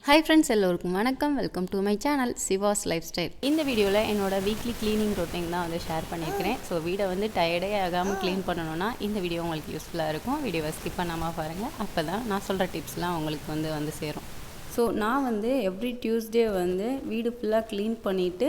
Hi friends, எல்லோருக்கும் வணக்கம். Welcome to my channel Siva's life style. இந்த வீடியோவில் என்னோடய வீக்லி க்ளீனிங் ரொட்டீன் தான் வந்து ஷேர் பண்ணியிருக்கிறேன். ஸோ வீடை வந்து டயர்டே ஆகாமல் க்ளீன் பண்ணணுன்னா இந்த வீடியோ உங்களுக்கு யூஸ்ஃபுல்லாக இருக்கும். வீடியோவை ஸ்கிப் பண்ணாமல் பாருங்கள். அப்போ தான் நான் சொல்கிற டிப்ஸ்லாம் உங்களுக்கு வந்து சேரும். ஸோ நான் வந்து எவ்ரி டியூஸ்டே வந்து வீடு ஃபுல்லாக க்ளீன் பண்ணிவிட்டு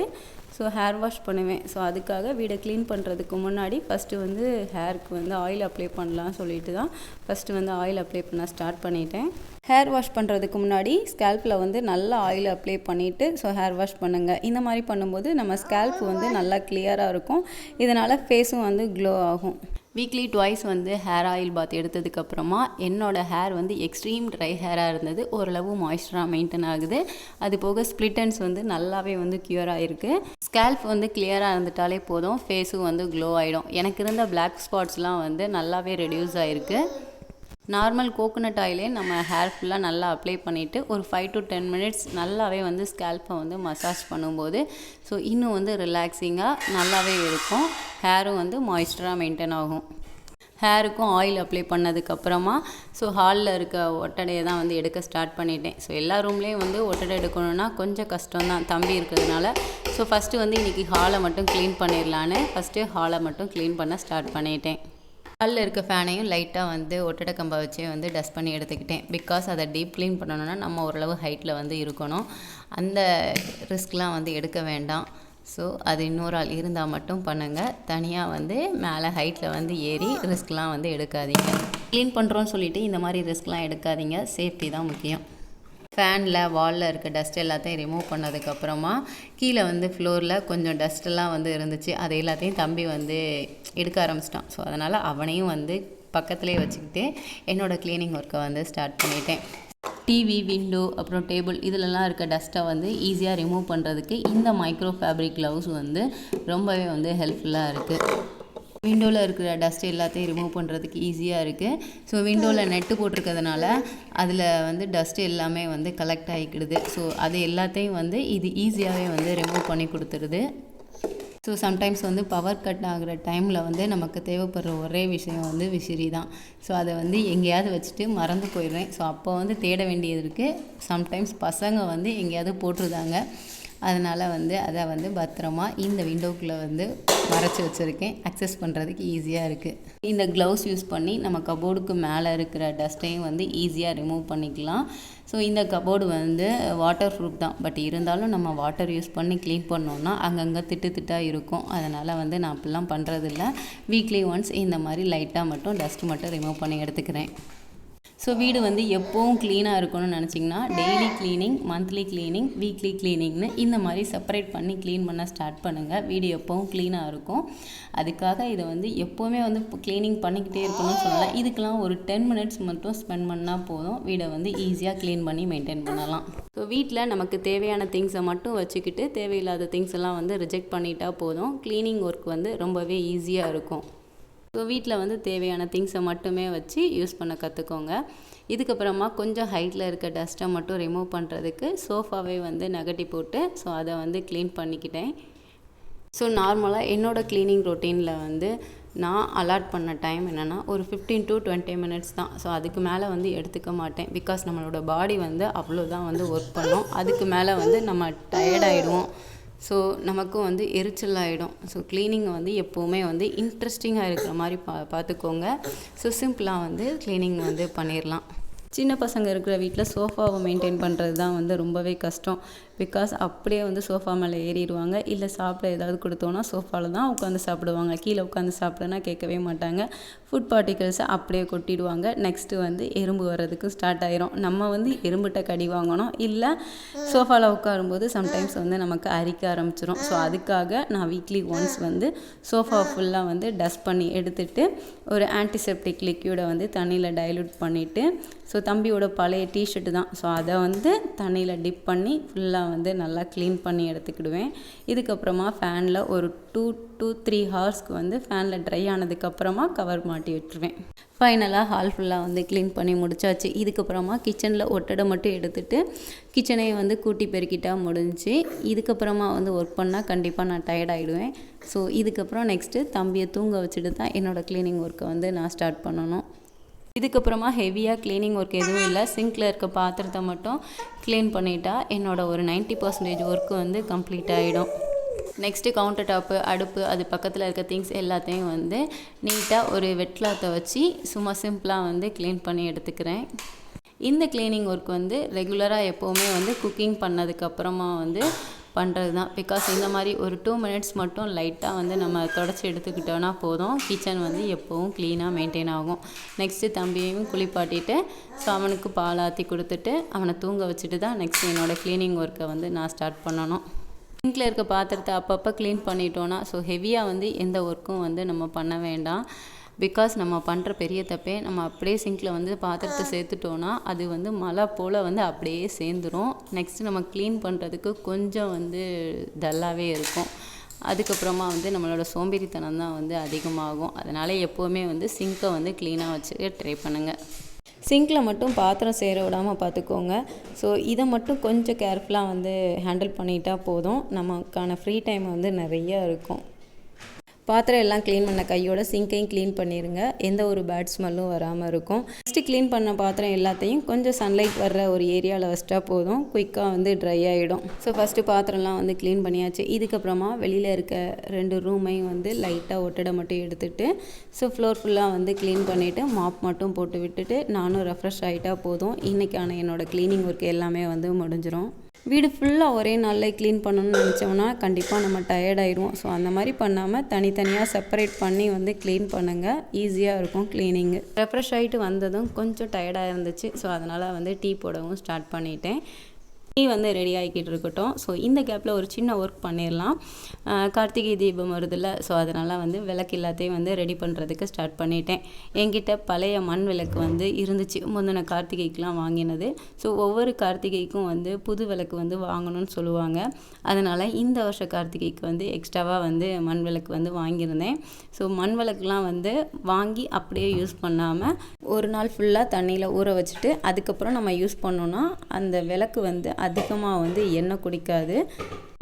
ஹேர் வாஷ் பண்ணுவேன். ஸோ அதுக்காக வீடை க்ளீன் பண்ணுறதுக்கு முன்னாடி ஃபஸ்ட்டு வந்து ஹேருக்கு வந்து ஆயில் அப்ளை பண்ணலாம் சொல்லிட்டு தான் ஃபஸ்ட்டு வந்து ஆயில் அப்ளை பண்ண ஸ்டார்ட் பண்ணிட்டேன். ஹேர் வாஷ் பண்ணுறதுக்கு முன்னாடி ஸ்கேல்பில் வந்து நல்லா ஆயில் அப்ளை பண்ணிவிட்டு ஹேர் வாஷ் பண்ணுங்கள். இந்த மாதிரி பண்ணும்போது நம்ம ஸ்கேல்ப் வந்து நல்லா கிளியராக இருக்கும். இதனால் ஃபேஸும் வந்து க்ளோ ஆகும். வீக்லி ட்வைஸ் வந்து ஹேர் ஆயில் பாத் எடுத்ததுக்கப்புறமா என்னோடய ஹேர் வந்து எக்ஸ்ட்ரீம் ட்ரை ஹேராக இருந்தது. ஓரளவு மாய்ஸ்சராக மெயின்டைன் ஆகுது. அது போக ஸ்ப்ளிட்டன்ஸ் வந்து நல்லாவே வந்து க்யூர் ஆகிருக்கு. ஸ்கேல்ப் வந்து கிளியராக இருந்துட்டாலே போதும், ஃபேஸும் வந்து க்ளோ ஆகிடும். எனக்கு இருந்த பிளாக் ஸ்பாட்ஸ்லாம் வந்து நல்லாவே ரெடியூஸ் ஆகிருக்கு. நார்மல் கோகோனட் ஆயிலே நம்ம ஹேர் ஃபுல்லாக நல்லா அப்ளை பண்ணிவிட்டு ஒரு 5 to 10 minutes நல்லாவே வந்து ஸ்கேல்ப்பை வந்து மசாஜ் பண்ணும்போது இன்னும் வந்து ரிலாக்ஸிங்காக நல்லாவே இருக்கும். ஹேரும் வந்து மாய்ஸ்சராக மெயின்டைன் ஆகும். ஹேருக்கும் ஆயில் அப்ளை பண்ணதுக்கப்புறமா ஹாலில் இருக்க ஒட்டடையை தான் வந்து எடுக்க ஸ்டார்ட் பண்ணிட்டேன். எல்லா ரூம்லேயும் வந்து ஒட்டடை எடுக்கணுன்னா கொஞ்சம் கஷ்டம்தான் தம்பி இருக்கிறதுனால. ஃபஸ்ட்டு வந்து இன்றைக்கி ஹாலை மட்டும் க்ளீன் பண்ணிடலான்னு ஹாலை மட்டும் க்ளீன் பண்ண ஸ்டார்ட் பண்ணிட்டேன். ஹாலில் இருக்க ஃபேனையும் லைட்டாக வந்து ஒட்டடை கம்பை வச்சே வந்து டஸ்ட் பண்ணி எடுத்துக்கிட்டேன். பிகாஸ் அதை டீப் க்ளீன் பண்ணணுன்னா நம்ம ஓரளவு ஹைட்டில் வந்து இருக்கணும். அந்த ரிஸ்க்லாம் வந்து எடுக்க வேண்டாம். அது இன்னொரு ஆள் இருந்தால் மட்டும் பண்ணுங்கள். தனியாக வந்து மேலே ஹைட்டில் வந்து ஏறி ரிஸ்க்லாம் வந்து எடுக்காதீங்க. க்ளீன் பண்ணுறோன்னு சொல்லிவிட்டு இந்த மாதிரி ரிஸ்க்லாம் எடுக்காதீங்க. சேஃப்டி தான் முக்கியம். ஃபேனில் வாலில் இருக்க டஸ்ட் எல்லாத்தையும் ரிமூவ் பண்ணதுக்கப்புறமா கீழே வந்து ஃப்ளோரில் கொஞ்சம் டஸ்ட்டெல்லாம் வந்து இருந்துச்சு. அது எல்லாத்தையும் தம்பி வந்து எடுக்க ஆரம்பிச்சிட்டான். அதனால் அவனையும் வந்து பக்கத்துலேயே வச்சுக்கிட்டு என்னோடய க்ளீனிங் ஒர்க்கை வந்து ஸ்டார்ட் பண்ணிட்டேன். டிவி, விண்டோ, அப்புறம் டேபிள் இதிலெல்லாம் இருக்க டஸ்ட்டை வந்து ஈஸியாக ரிமூவ் பண்ணுறதுக்கு இந்த மைக்ரோ ஃபேப்ரிக் க்ளவுஸ் வந்து ரொம்பவே வந்து ஹெல்ப்ஃபுல்லாக இருக்குது. விண்டோவில் இருக்கிற டஸ்ட் எல்லாத்தையும் ரிமூவ் பண்ணுறதுக்கு ஈஸியாக இருக்குது. விண்டோவில் நெட்டு போட்டிருக்கிறதுனால அதில் வந்து டஸ்ட் எல்லாமே வந்து கலெக்ட் ஆகிக்கிடுது. அது எல்லாத்தையும் வந்து இது ஈஸியாகவே வந்து ரிமூவ் பண்ணி கொடுத்துருது. சம்டைம்ஸ் வந்து பவர் கட் ஆகிற டைமில் வந்து நமக்கு தேவைப்படுற ஒரே விஷயம் வந்து விசிறி தான். அதை வந்து எங்கேயாவது வச்சுட்டு மறந்து போயிடுறேன். அப்போ வந்து தேட வேண்டியது இருக்குது. சம்டைம்ஸ் பசங்க வந்து எங்கேயாவது போட்டுருதாங்க. அதனால் வந்து அதை வந்து பத்திரமா இந்த விண்டோக்குள்ளே வந்து மறைச்சி வச்சுருக்கேன். அக்சஸ் பண்ணுறதுக்கு ஈஸியாக இருக்குது. இந்த க்ளவுஸ் யூஸ் பண்ணி நம்ம கபோர்டுக்கு மேலே இருக்கிற டஸ்ட்டையும் வந்து ஈஸியாக ரிமூவ் பண்ணிக்கலாம். இந்த கபோர்டு வந்து வாட்டர் ப்ரூஃப் தான். பட் இருந்தாலும் நம்ம வாட்டர் யூஸ் பண்ணி க்ளீன் பண்ணோன்னா அங்கங்கே திட்டாக இருக்கும். அதனால் வந்து நான் அப்படிலாம் பண்ணுறதில்ல. வீக்லி ஒன்ஸ் இந்த மாதிரி லைட்டாக மட்டும் டஸ்ட்டு மட்டும் ரிமூவ் பண்ணி எடுத்துக்கிறேன். வீடு வந்து எப்போவும் க்ளீனாக இருக்கணும்னு நினச்சிங்கன்னா daily cleaning, monthly cleaning, weekly க்ளீனிங்னு இந்த மாதிரி செப்பரேட் பண்ணி க்ளீன் பண்ண ஸ்டார்ட் பண்ணுங்கள். வீடு எப்போவும் க்ளீனாக இருக்கும். அதுக்காக இதை வந்து எப்போவுமே வந்து க்ளீனிங் பண்ணிக்கிட்டே இருக்கணும்னு சொல்லலாம். இதுக்கெலாம் ஒரு 10 minutes மட்டும் ஸ்பெண்ட் பண்ணால் போதும். வீடை வந்து ஈஸியாக க்ளீன் பண்ணி மெயின்டைன் பண்ணலாம். வீட்டில் நமக்கு தேவையான திங்ஸை மட்டும் வச்சுக்கிட்டு தேவையில்லாத திங்ஸ் எல்லாம் வந்து ரிஜெக்ட் பண்ணிட்டா போதும். க்ளீனிங் ஒர்க் வந்து ரொம்பவே ஈஸியாக இருக்கும். வீட்டில் வந்து தேவையான திங்ஸை மட்டுமே வச்சு யூஸ் பண்ண கற்றுக்கோங்க. இதுக்கப்புறமா கொஞ்சம் ஹைட்டில் இருக்க டஸ்ட்டை மட்டும் ரிமூவ் பண்ணுறதுக்கு சோஃபாவே வந்து நகட்டி போட்டு அதை வந்து க்ளீன் பண்ணிக்கிட்டேன். நார்மலாக என்னோடய க்ளீனிங் ரொட்டீனில் வந்து நான் அலாட் பண்ண டைம் என்னென்னா ஒரு 15 to 20 minutes தான். அதுக்கு மேலே வந்து எடுத்துக்க மாட்டேன். பிகாஸ் நம்மளோட பாடி வந்து அவ்வளோதான் வந்து ஒர்க் பண்ணும். அதுக்கு மேலே வந்து நம்ம டயர்டாகிடுவோம். நமக்கும் வந்து எரிச்சல் ஆகிடும். க்ளீனிங்கை வந்து எப்போவுமே வந்து இன்ட்ரெஸ்டிங்காக இருக்கிற மாதிரி பார்த்துக்கோங்க. சிம்பிளாக வந்து க்ளீனிங் வந்து பண்ணிடலாம். சின்ன பசங்க இருக்கிற வீட்டில் சோஃபாவை மெயின்டைன் பண்ணுறது தான் வந்து ரொம்பவே கஷ்டம். பிகாஸ் அப்படியே வந்து சோஃபா மேலே ஏறிடுவாங்க. இல்லை சாப்பிட ஏதாவது கொடுத்தோன்னா சோஃபாவில் தான் உட்காந்து சாப்பிடுவாங்க. கீழே உட்காந்து சாப்பிடுன்னா கேட்கவே மாட்டாங்க. ஃபுட் பார்ட்டிகல்ஸை அப்படியே கொட்டிடுவாங்க. நெக்ஸ்ட்டு வந்து எறும்பு வர்றதுக்கு ஸ்டார்ட் ஆயிரும். நம்ம வந்து எறும்புகிட்ட கடி வாங்கணும். இல்லை சோஃபாவில் உட்காரும்போது சம்டைம்ஸ் வந்து நமக்கு அரிக்க ஆரம்பிச்சிடும். அதுக்காக நான் வீக்லி ஒன்ஸ் வந்து சோஃபா ஃபுல்லாக வந்து டஸ்ட் பண்ணி எடுத்துகிட்டு ஒரு ஆன்டிசெப்டிக் லிக்யூடை வந்து தண்ணியில் டைல்யூட் பண்ணிவிட்டு தம்பியோட பழைய டிஷர்ட்டு தான். அதை வந்து தண்ணியில் டிப் பண்ணி ஃபுல்லாக வந்து நல்லா க்ளீன் பண்ணி எடுத்துக்கிடுவேன். இதுக்கப்புறமா ஃபேனில் ஒரு 2 to 3 ஹவர்ஸ்க்கு வந்து ஃபேனில் ட்ரை ஆனதுக்கப்புறமா கவர் மாட்டி விட்டுருவேன். ஃபைனலாக ஹால் ஃபுல்லாக வந்து க்ளீன் பண்ணி முடிச்சாச்சு. இதுக்கப்புறமா கிச்சனில் ஒட்டடை மட்டும் எடுத்துகிட்டு கிச்சனையை வந்து கூட்டி பெருக்கிட்டா முடிஞ்சு. இதுக்கப்புறமா வந்து ஒர்க் பண்ணால் கண்டிப்பாக நான் டயர்ட் ஆகிடுவேன். இதுக்கப்புறம் நெக்ஸ்ட்டு தம்பியை தூங்க வச்சுட்டு தான் என்னோடய க்ளீனிங் ஒர்க்கை வந்து நான் ஸ்டார்ட் பண்ணணும். இதுக்கப்புறமா ஹெவியாக க்ளீனிங் ஒர்க் எதுவும் இல்லை, சிங்கில் இருக்க பாத்திரத்தை மட்டும் க்ளீன் பண்ணிட்டா என்னோடய ஒரு 90% ஒர்க்கு வந்து கம்ப்ளீட் ஆகிடும். நெக்ஸ்ட்டு கவுண்டர் டாப்பு, அடுப்பு, அது பக்கத்தில் இருக்க திங்ஸ் எல்லாத்தையும் வந்து நீட்டாக ஒரு வெட் கிளாத்தை வச்சு சும்மா சிம்பிளாக வந்து க்ளீன் பண்ணி எடுத்துக்கிறேன். இந்த க்ளீனிங் ஒர்க் வந்து ரெகுலராக எப்போவுமே வந்து குக்கிங் பண்ணதுக்கப்புறமா வந்து பண்ணுறது தான். பிகாஸ் இந்த மாதிரி ஒரு 2 மினிட்ஸ் மட்டும் லைட்டாக வந்து நம்ம தொடச்சி எடுத்துக்கிட்டோன்னா போதும், கிச்சன் வந்து எப்போவும் க்ளீனாக மெயின்டைன் ஆகும். நெக்ஸ்ட்டு தம்பியையும் குளிப்பாட்டிட்டு ஸோ அவனுக்கு பால் ஆற்றி கொடுத்துட்டு அவனை தூங்க வச்சுட்டு தான் நெக்ஸ்ட் என்னோடய க்ளீனிங் ஒர்க்கை வந்து நான் ஸ்டார்ட் பண்ணணும். சிங்கில் இருக்க பாத்திரத்தை அப்பப்போ க்ளீன் பண்ணிட்டோன்னா ஸோ ஹெவியாக வந்து எந்த ஒர்க்கும் வந்து நம்ம பண்ண வேண்டாம். பிகாஸ் நம்ம பண்ணுற பெரிய தப்பே நம்ம அப்படியே சிங்கில் வந்து பாத்திரத்தை சேர்த்துட்டோன்னா அது வந்து மழை போல் வந்து அப்படியே சேர்ந்துடும். நெக்ஸ்ட்டு நம்ம க்ளீன் பண்ணுறதுக்கு கொஞ்சம் வந்து டல்லாகவே இருக்கும். அதுக்கப்புறமா வந்து நம்மளோட சோம்பேறித்தனம் தான் வந்து அதிகமாகும். அதனால் எப்போவுமே வந்து சிங்கை வந்து க்ளீனாக வச்சுக்க ட்ரை பண்ணுங்கள். சிங்கில் மட்டும் பாத்திரம் சேர விடாமல் பார்த்துக்கோங்க. ஸோ இதை மட்டும் கொஞ்சம் கேர்ஃபுல்லாக வந்து ஹேண்டில் பண்ணிட்டா போதும், நமக்கான ஃப்ரீ டைம் வந்து நிறையா இருக்கும். பாத்திரம் எல்லாம் க்ளீன் பண்ண கையோட சிங்கையும் க்ளீன் பண்ணிடுங்க, எந்த ஒரு பேட் ஸ்மெல்லும் வராமல் இருக்கும். நெக்ஸ்ட்டு க்ளீன் பண்ண பாத்திரம் எல்லாத்தையும் கொஞ்சம் சன்லைட் வர்ற ஒரு ஏரியாவில் வச்சிட்டா போதும், குயிக்காக வந்து ட்ரை ஆகிடும். ஸோ ஃபஸ்ட்டு பாத்திரம்லாம் வந்து க்ளீன் பண்ணியாச்சு. இதுக்கப்புறமா வெளியில் இருக்க 2 ரூமையும் வந்து லைட்டாக ஒட்டடை மட்டும் எடுத்துகிட்டு ஸோ ஃப்ளோர் ஃபுல்லாக வந்து க்ளீன் பண்ணிவிட்டு மாப் மட்டும் போட்டு விட்டுட்டு நானும் ரெஃப்ரெஷ் ஆகிட்டா போதும், இன்றைக்கான என்னோடய க்ளீனிங் ஒர்க் எல்லாமே வந்து முடிஞ்சிடும். வீடு ஃபுல்லாக ஒரே நாளில் க்ளீன் பண்ணணும்னு நினச்சோம்னா கண்டிப்பாக நம்ம டயர்டாயிடுவோம். ஸோ அந்த மாதிரி பண்ணாமல் தனித்தனியாக செப்பரேட் பண்ணி வந்து க்ளீன் பண்ணுங்கள், ஈஸியாக இருக்கும் க்ளீனிங்கு. ரெஃப்ரெஷ் ஆகிட்டு வந்ததும் கொஞ்சம் டயர்டாக இருந்துச்சு. ஸோ அதனால் வந்து டீ போடவும் ஸ்டார்ட் பண்ணிட்டேன். டீ வந்து ரெடி ஆகிக்கிட்டு இருக்கட்டும். ஸோ இந்த கேப்பில் ஒரு சின்ன ஒர்க் பண்ணிடலாம். கார்த்திகை தீபம் வருதில்ல, ஸோ அதனால் வந்து விளக்கு எல்லாத்தையும் வந்து ரெடி பண்ணுறதுக்கு ஸ்டார்ட் பண்ணிட்டேன். என்கிட்ட பழைய மண் விளக்கு வந்து இருந்துச்சு, முந்தின கார்த்திகைக்கெலாம் வாங்கினது. ஸோ ஒவ்வொரு கார்த்திகைக்கும் வந்து புது விளக்கு வந்து வாங்கணும்னு சொல்லுவாங்க. அதனால் இந்த வருஷ கார்த்திகைக்கு வந்து எக்ஸ்ட்ராவாக வந்து மண் விளக்கு வந்து வாங்கியிருந்தேன். ஸோ மண் விளக்குலாம் வந்து வாங்கி அப்படியே யூஸ் பண்ணாமல் ஒரு நாள் ஃபுல்லாக தண்ணியில் ஊற வச்சுட்டு அதுக்கப்புறம் நம்ம யூஸ் பண்ணோன்னா அந்த விளக்கு வந்து அதிகமாக வந்து எண்ணெய் குடிக்காது.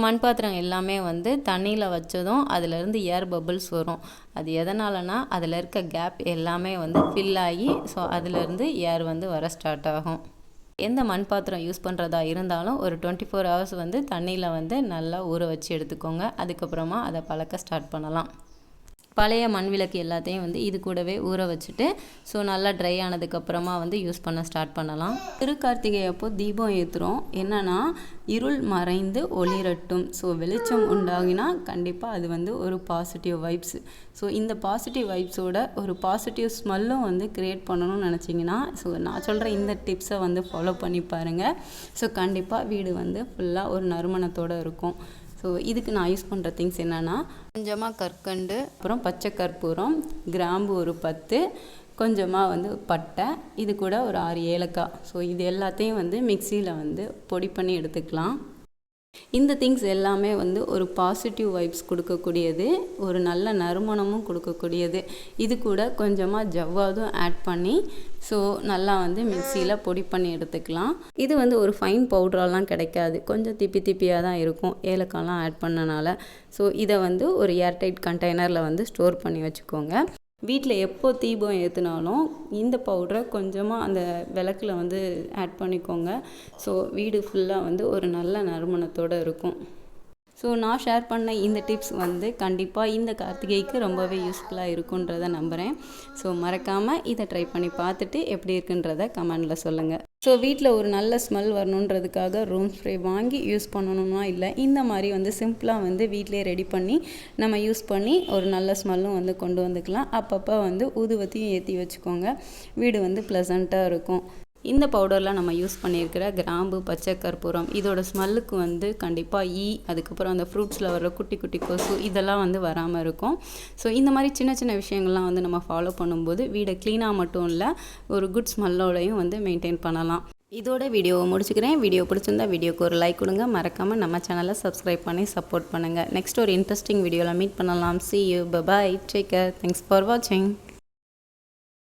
மண் பாத்திரம் எல்லாமே வந்து தண்ணியில் வச்சதும் அதிலேருந்து ஏர் பபிள்ஸ் வரும். அது எதனாலனா அதில் இருக்க கேப் எல்லாமே வந்து ஃபில் ஆகி ஸோ அதிலேருந்து ஏர் வந்து வர ஸ்டார்ட் ஆகும். எந்த மண் பாத்திரம் யூஸ் பண்ணுறதா இருந்தாலும் ஒரு 24 ஹவர்ஸ் வந்து தண்ணியில் வந்து நல்லா ஊற வச்சு எடுத்துக்கோங்க. அதுக்கப்புறமா அதை பழக்க ஸ்டார்ட் பண்ணலாம். பழைய மண் விளக்கு எல்லாத்தையும் வந்து இது கூடவே ஊற வச்சுட்டு ஸோ நல்லா ட்ரை ஆனதுக்கப்புறமா வந்து யூஸ் பண்ண ஸ்டார்ட் பண்ணலாம். திருக்கார்த்திகை அப்போ தீபம் ஏற்றுறோம். என்னென்னா இருள் மறைந்து ஒளிரட்டும். ஸோ வெளிச்சம் உண்டாகினா கண்டிப்பாக அது வந்து ஒரு பாசிட்டிவ் வைப்ஸ். ஸோ இந்த பாசிட்டிவ் வைப்ஸோட ஒரு பாசிட்டிவ் ஸ்மெல்லும் வந்து க்ரியேட் பண்ணணும்னு நினச்சிங்கன்னா ஸோ நான் சொல்கிற இந்த டிப்ஸை வந்து ஃபாலோ பண்ணி பாருங்கள். ஸோ கண்டிப்பாக வீடு வந்து ஃபுல்லாக ஒரு நறுமணத்தோடு இருக்கும். ஸோ இதுக்கு நான் யூஸ் பண்ணுற திங்ஸ் என்னென்னா கொஞ்சமாக கற்கண்டு, அப்புறம் பச்சை கற்பூரம், கிராம்பு ஒரு 10, கொஞ்சமாக வந்து பட்டை, இது கூட ஒரு 6 ஏலக்காய். ஸோ இது எல்லாத்தையும் வந்து மிக்சியில் வந்து பொடி பண்ணி எடுத்துக்கலாம். இந்த திங்ஸ் எல்லாமே வந்து ஒரு பாசிட்டிவ் வைப்ஸ் கொடுக்கக்கூடியது, ஒரு நல்ல நறுமணமும் கொடுக்கக்கூடியது. இது கூட கொஞ்சமாக ஜவ்வாதும் ஆட் பண்ணி ஸோ நல்லா வந்து மிக்சியில் பொடி பண்ணி எடுத்துக்கலாம். இது வந்து ஒரு ஃபைன் பவுடரெலாம் கிடைக்காது, கொஞ்சம் திப்பி திப்பியாக தான் இருக்கும் ஏலக்காய்லாம் ஆட் பண்ணனால. ஸோ இதை வந்து ஒரு ஏர்டைட் கண்டெய்னரில் வந்து ஸ்டோர் பண்ணி வச்சுக்கோங்க. வீட்டில் எப்போ தீபம் ஏற்றுனாலும் இந்த பவுடரை கொஞ்சமாக அந்த விளக்கில் வந்து ஆட் பண்ணிக்கோங்க. ஸோ வீடு ஃபுல்லாக வந்து ஒரு நல்ல நறுமணத்தோடு இருக்கும். ஸோ நான் ஷேர் பண்ண இந்த டிப்ஸ் வந்து கண்டிப்பாக இந்த கார்த்திகைக்கு ரொம்பவே யூஸ்ஃபுல்லாக இருக்குன்றதை நம்புகிறேன். ஸோ மறக்காமல் இதை ட்ரை பண்ணி பார்த்துட்டு எப்படி இருக்குன்றதை கமெண்டில் சொல்லுங்கள். ஸோ வீட்டில் ஒரு நல்ல ஸ்மெல் வரணுன்றதுக்காக ரூம் ஸ்ப்ரே வாங்கி யூஸ் பண்ணணும்னா இல்லை, இந்த மாதிரி வந்து சிம்பிளாக வந்து வீட்டிலே ரெடி பண்ணி நம்ம யூஸ் பண்ணி ஒரு நல்ல ஸ்மெல்லும் வந்து கொண்டு வந்துக்கலாம். அப்பப்போ வந்து ஊதுவத்தியும் ஏற்றி வச்சுக்கோங்க, வீடு வந்து ப்ளசண்ட்டாக இருக்கும். இந்த பவுடரில் நம்ம யூஸ் பண்ணியிருக்கிற கிராம்பு, பச்சை கற்பூரம், இதோட ஸ்மெல்லுக்கு வந்து கண்டிப்பாக அதுக்கப்புறம் அந்த ஃப்ரூட்ஸில் வர குட்டி குட்டி கொசு இதெல்லாம் வந்து வராமல் இருக்கும். ஸோ இந்த மாதிரி சின்ன சின்ன விஷயங்கள்லாம் வந்து நம்ம ஃபாலோ பண்ணும்போது வீடை க்ளீனாக மட்டும் இல்லை ஒரு குட் ஸ்மெல்லோடையும் வந்து மெயின்டைன் பண்ணலாம். இதோட வீடியோவை முடிச்சுக்கிறேன். வீடியோ பிடிச்சிருந்தா வீடியோக்கு ஒரு லைக் கொடுங்க, மறக்காமல் நம்ம சேனலை சப்ஸ்கிரைப் பண்ணி சப்போர்ட் பண்ணுங்கள். நெக்ஸ்ட் ஒரு இன்ட்ரெஸ்டிங் வீடியோவில் மீட் பண்ணலாம். See you, bye bye, take care, thanks for watching.